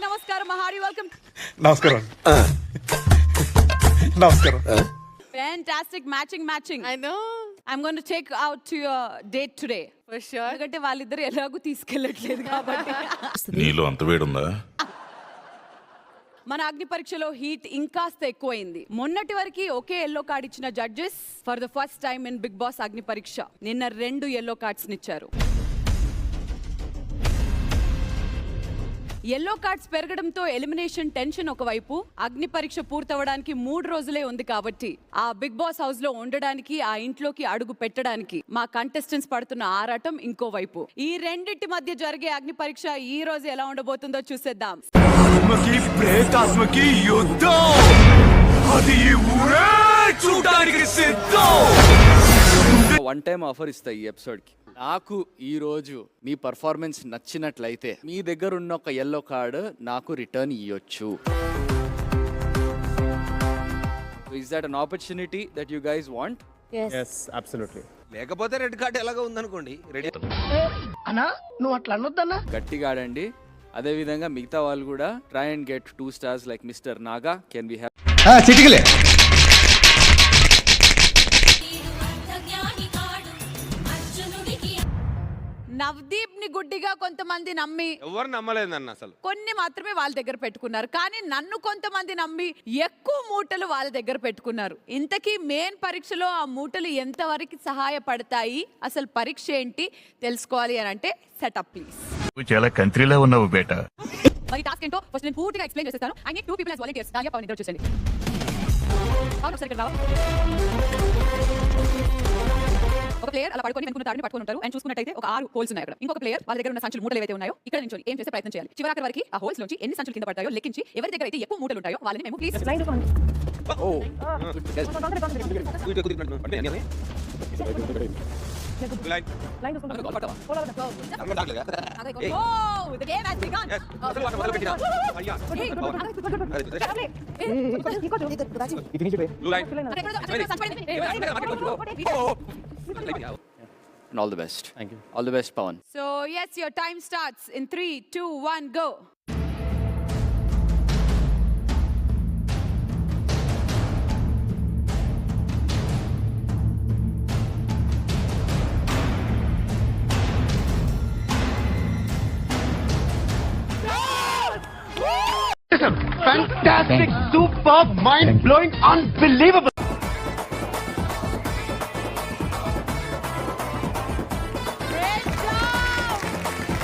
నమస్కారం మహారి, వెల్కమ్. నమస్కారం. నమస్కారం. Fantastic matching. I know. I'm going to take out to your date today. For sure. ఎందుకంటే వాళ్ళిద్దరు ఎలాగూ తీసుకెళ్ళట్లేదు కాబట్టి. నీలో అంత వేడుందా? మన అగ్ని పరీక్షలో హీట్ ఇంకాస్త ఎక్కువైంది. మొన్నటి వరకు ఒకే ఎల్లో కార్డ్ ఇచ్చిన judges for the first time in Bigg Boss Agni Pariksha నిన్న 2 ఎల్లో కార్డ్స్ ఇచ్చారు. ఎల్లో కార్డ్స్ పెరగడంతో ఎలిమినేషన్ టెన్షన్ ఒకవైపు, అగ్ని పరీక్ష పూర్తవడానికి 3 రోజులే ఉంది కాబట్టి ఆ బిగ్ బాస్ హౌస్ లో ఉండడానికి, ఆ ఇంట్లోకి అడుగు పెట్టడానికి మా కంటెస్టెంట్స్ పడుతున్న ఆరాటం ఇంకోవైపు. ఈ రెండింటి మధ్య జరిగే అగ్ని పరీక్ష ఈ రోజు ఎలా ఉండబోతుందో చూసేద్దాం. ఆత్మకి ప్రేతాత్మకి యుద్ధం, అది ఈ ఊరే చూడడానికి సిద్ధం. వన్ టైం ఆఫర్ ఇస్తా ఈ ఎపిసోడ్ కి. నాకు ఈ రోజు మీ పర్ఫార్మెన్స్ నచ్చినట్లయితే మీ దగ్గర ఉన్న ఒక ఎల్లో కార్డ్ నాకు రిటర్న్ ఇవ్వచ్చు. Is that an opportunity that you guys want? Yes, absolutely. లేకపోతే రెడ్ కార్డ్ ఎలాగో ఉందనుకోండి, రెడీ. అన్నా నువ్వు అట్లా అనొద్దన్నా. గట్టిగా ఆడండి. అదే విధంగా మిగతా వాళ్ళు కూడా try and get 2 stars like mister Naga. Can we have చిటికలే. నవదీప్ ని గుడ్డిగా కొంతమంది నమ్మి, ఎవరు నమ్మలేదన్న అసలు. కొన్ని మాత్రమే వాళ్ళ దగ్గర పెట్టుకున్నారు. కానీ నన్ను కొంతమంది నమ్మి ఎక్కువ మూటలు వాళ్ళ దగ్గర పెట్టుకున్నారు. ఇంతకీ మెయిన్ పరీక్షలో ఆ మూటలు ఎంతవరకు సహాయపడతాయి, అసలు పరీక్ష ఏంటి తెలుసుకోవాలి అని అంటే సెటప్ ప్లీజ్. నువ్వు చాలా కంట్రీలో ఉన్నావు బేటా. మరి టాస్క్ ఏంటో ఫస్ట్ నేను పూర్తిగా ఎక్స్ప్లెయిన్ చేస్తాను. I need 2 people as volunteers. Daniya Pavan ఇద్దరు చూసండి. అవును సరే ఇక్కడ రావు. ఒక ప్లేయర్ అలా పడుకొని వెనుకున్న తాడిని పట్టుకొని ఉంటారు. అండ్ చూసుకున్నట్టయితే ఒక 6 హోల్స్ ఉన్నాయి అక్కడ. ఇంకొక ప్లేయర్ వాళ్ళ దగ్గర ఉన్న సంచులు మూటలు ఏవైతే ఉన్నాయో ఇక్కడ నుంచి ఏం చేసే ప్రయత్నం చేయాలి. చివరికి వరకు ఆ హోల్స్ నుంచి ఎన్ని సంచులు కింద పడతాయో లెక్కించి ఎవరి దగ్గర అయితే ఎక్కువ మూటలు ఉంటాయో వాళ్ళని మేము please And all the best. Thank you. All the best, Pawan. So yes, your time starts in 3, 2, 1, go. Fantastic, superb, mind blowing, unbelievable.